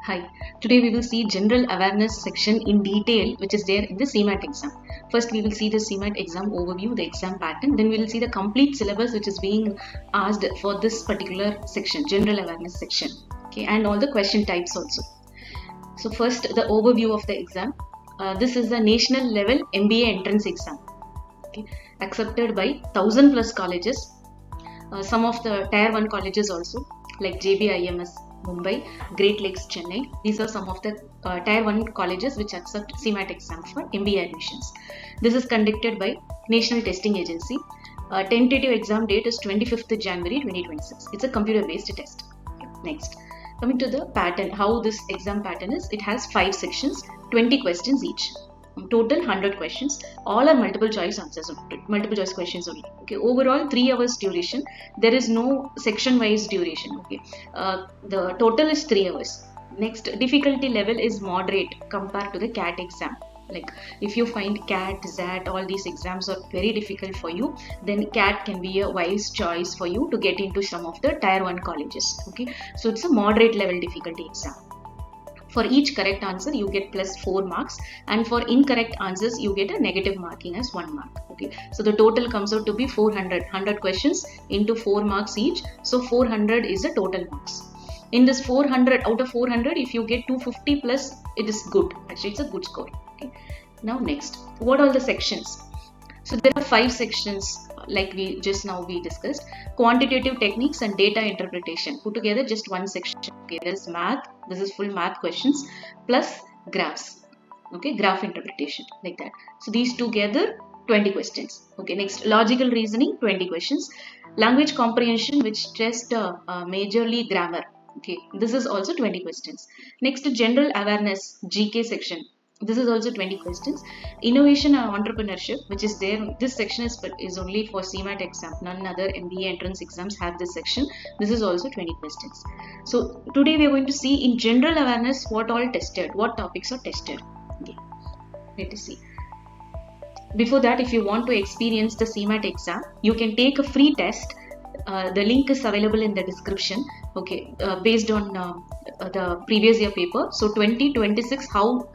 Hi, today we will see general awareness section in detail which is there in the CMAT exam. First we will see the CMAT exam overview, the exam pattern, then we will see the complete syllabus which is being asked for this particular section, general awareness section, okay, and all the question types also. So first the overview of the exam. This is the national level MBA entrance exam, okay, accepted by 1000 plus colleges, some of the tier 1 colleges also like JBIMS Mumbai, Great Lakes Chennai. These are some of the tier 1 colleges which accept CMAT exam for MBA admissions. This is conducted by National Testing Agency. Tentative exam date is 25th January 2026. It's a computer based test. Next, coming to the pattern, how this exam pattern is, it has 5 sections, 20 questions each. Total 100 questions, all are multiple choice answers, multiple choice questions only. Okay, overall 3 hours duration. There is no section wise duration. Okay, the total is 3 hours. Next, difficulty level is moderate compared to the CAT exam. Like if you find CAT, XAT, all these exams are very difficult for you, then CAT can be a wise choice for you to get into some of the tier 1 colleges. Okay, so it's a moderate level difficulty exam. For each correct answer you get plus 4 marks, and for incorrect answers you get a negative marking as 1 mark. Okay, so the total comes out to be 100 questions into 4 marks each, so 400 is the total marks. In this 400, out of 400, if you get 250 plus, it is good. Actually it's a good score. Okay, now next, what are the sections? So there are 5 sections like we discussed. Quantitative techniques and data interpretation put together just one section. Okay, there is math. This is full math questions plus graphs. Okay, graph interpretation like that. So these together 20 questions. Okay, next, logical reasoning 20 questions. Language comprehension, which test majorly grammar. Okay, this is also 20 questions. Next, general awareness GK section. This is also 20 questions. Innovation and entrepreneurship, which is there. This section is only for CMAT exam. None other MBA entrance exams have this section. This is also 20 questions. So today we are going to see in general awareness what all tested, what topics are tested. Okay, let us see. Before that, if you want to experience the CMAT exam, you can take a free test. The link is available in the description. Okay, based on the previous year paper. So 2026,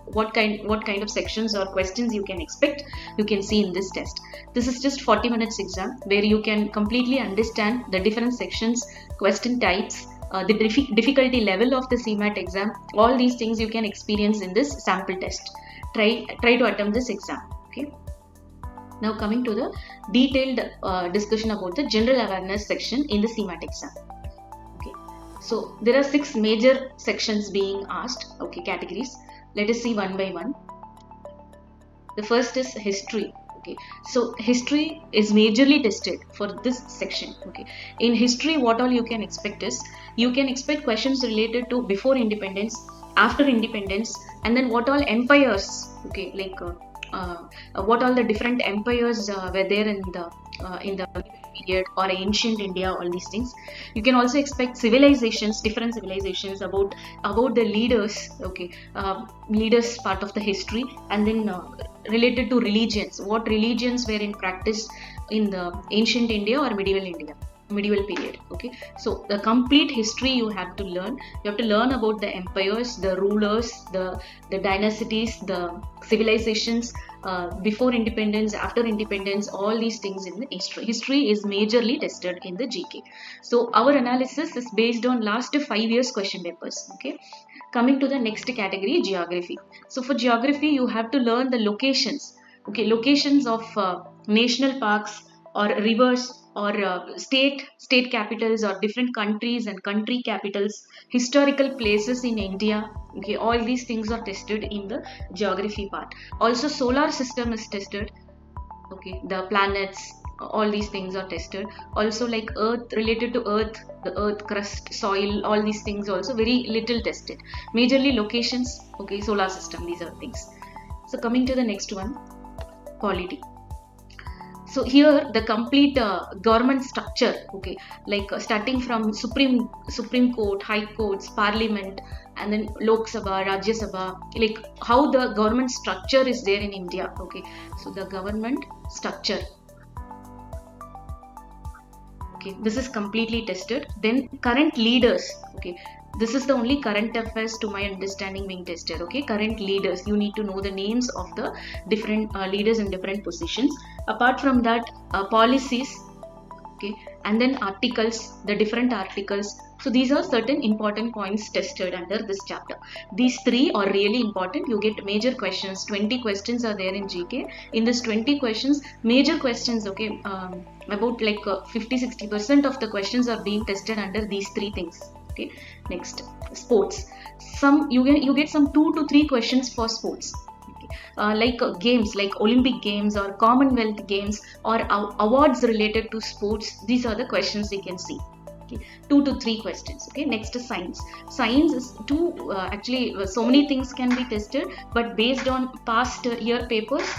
what kind of sections or questions you can expect, you can see in this test. This is just 40 minutes exam where you can completely understand the different sections, question types, the difficulty level of the CMAT exam. All these things you can experience in this sample test. Try to attempt this exam. Okay. Now coming to the detailed discussion about the general awareness section in the CMAT exam. Okay, so there are 6 major sections being asked. Okay, categories. Let us see one by one. The first is history. Okay, so history is majorly tested for this section. Okay, in history, what all you can expect is, you can expect questions related to before independence, after independence, and then what all empires. Okay, like what all the different empires were there in the period, or ancient India, all these things. You can also expect civilizations, different civilizations, about the leaders. Okay, leaders part of the history, and then related to religions, what religions were in practice in the ancient India or medieval period. Okay, so the complete history you have to learn. You have to learn about the empires, the rulers, the dynasties, the civilizations, before independence, after independence, all these things in the history. History is majorly tested in the GK. So our analysis is based on last 5 years question papers. Okay, coming to the next category, geography. So for geography, you have to learn the locations. Okay, locations of national parks or rivers, or state capitals, or different countries and country capitals, historical places in India. Okay, all these things are tested in the geography part. Also solar system is tested. Okay, the planets, all these things are tested. Also like earth, related to earth, the earth crust, soil, all these things also very little tested. Majorly locations. Okay, solar system, these are things. So coming to the next one, polity. So here the complete government structure. Okay, like starting from Supreme Court, High Courts, Parliament, and then Lok Sabha, Rajya Sabha, like how the government structure is there in India. Okay, so the government structure. Okay, this is completely tested. Then current leaders. Okay, This is the only current affairs to my understanding being tested. Okay, current leaders, you need to know the names of the different leaders in different positions. Apart from that, policies, okay, and then articles, the different articles. So these are certain important points tested under this chapter. These three are really important. You get major questions. 20 questions are there in GK. In this 20 questions, major questions, okay, about like 50-60% of the questions are being tested under these three things. Okay, next, sports. Some you get some 2 to 3 questions for sports. Like games like Olympic Games or Commonwealth Games or awards related to sports. These are the questions we can see. Okay, 2 to 3 questions. Okay, next is science. Science is so many things can be tested, but based on past year papers,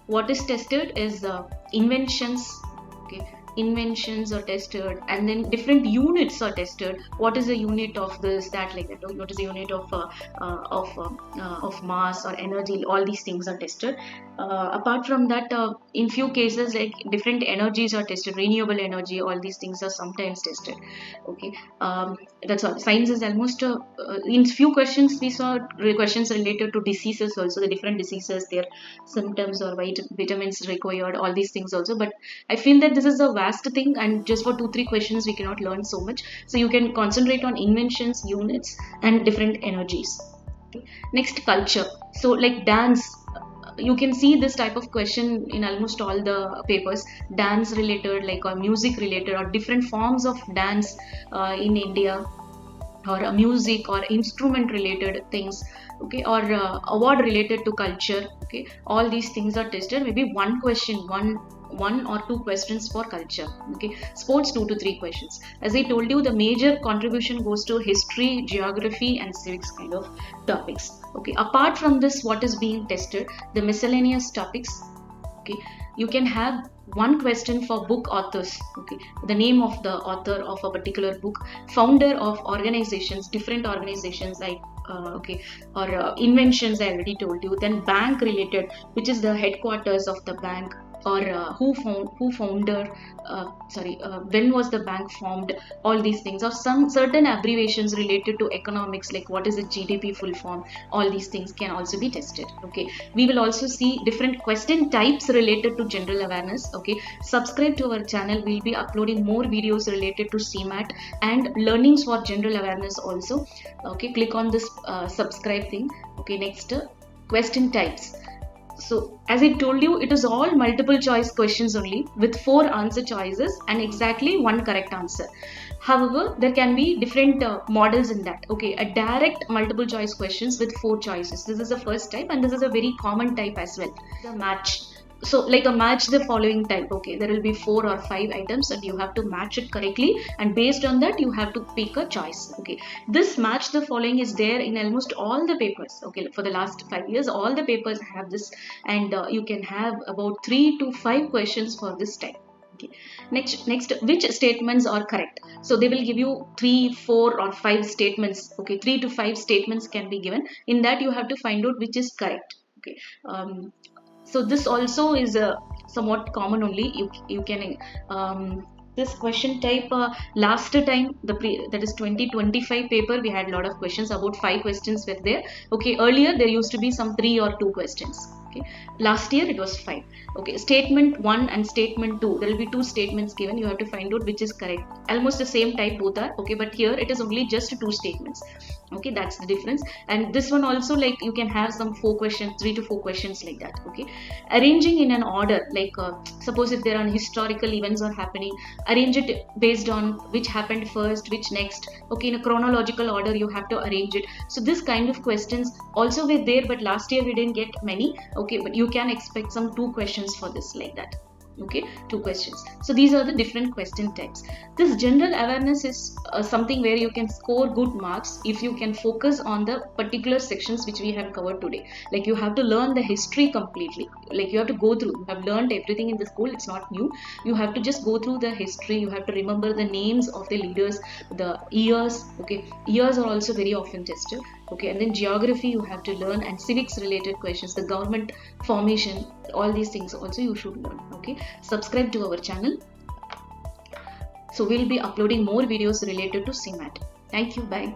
what is tested is inventions. Okay, inventions are tested, and then different units are tested. What is the unit of this, that, like that? What is the unit of mass or energy? All these things are tested. Apart from that, in few cases, like different energies are tested. Renewable energy, all these things are sometimes tested. Okay, that's all. Science is almost in few questions we saw questions related to diseases also, the different diseases, their symptoms or vitamins required, all these things also. But I feel that this is a vast thing, and just for 2-3 questions we cannot learn so much. So you can concentrate on inventions, units, and different energies. Okay. Next, culture. So like dance, you can see this type of question in almost all the papers. Dance related, like, or music related, or different forms of dance in India, or music or instrument related things. Okay, or award related to culture. Okay, all these things are tested. Maybe one question, one or two questions for culture. Okay, sports, 2 to 3 questions. As I told you, the major contribution goes to history, geography, and civics kind of topics. Okay, apart from this, what is being tested? The miscellaneous topics. Okay, you can have one question for book authors. Okay, the name of the author of a particular book, founder of organizations, different organizations, like or inventions, I already told you. Then bank related, which is the headquarters of the bank, or when was the bank formed, all these things, or some certain abbreviations related to economics, like what is the GDP full form. All these things can also be tested. Okay, we will also see different question types related to general awareness. Okay, subscribe to our channel. We'll be uploading more videos related to CMAT and learnings for general awareness also. Okay, click on this subscribe thing. Okay, next, question types. So as I told you, it is all multiple choice questions only, with 4 answer choices and exactly 1 correct answer. However, there can be different models in that. Okay, a direct multiple choice questions with 4 choices. This is the first type, and this is a very common type as well. The match. So like a match the following type. Okay, there will be 4 or 5 items and you have to match it correctly, and based on that you have to pick a choice. Okay, this match the following is there in almost all the papers. Okay, for the last 5 years all the papers have this, and you can have about 3 to 5 questions for this type. Okay. Next, which statements are correct? So they will give you 3, 4 or 5 statements. Okay, 3 to 5 statements can be given. In that you have to find out which is correct. Okay, so this also is somewhat common only. You can this question type, last time that is 2025 paper, we had a lot of questions. About 5 questions were there. Okay, earlier there used to be some 3 or 2 questions. Okay, last year it was 5. Okay, statement 1 and statement 2, there will be 2 statements given. You have to find out which is correct. Almost the same type both are. Okay, but here it is only just 2 statements. Okay, that's the difference. And this one also, like, you can have some 4 questions, 3 to 4 questions, like that. Okay, arranging in an order, like suppose if there are historical events are happening, arrange it based on which happened first, which next. Okay, in a chronological order you have to arrange it. So this kind of questions also were there, but last year we didn't get many. Okay, but you can expect some 2 questions for this, like that. Okay, 2 questions. So these are the different question types. This general awareness is something where you can score good marks if you can focus on the particular sections which we have covered today. Like, you have to learn the history completely. Like, you have to go through, you have learned everything in the school, it's not new. You have to just go through the history. You have to remember the names of the leaders, the years. Okay, years are also very often tested. Okay, and then geography you have to learn, and civics related questions, the government formation, all these things also you should learn. Okay, subscribe to our channel. So we'll be uploading more videos related to CMAT. Thank you. Bye.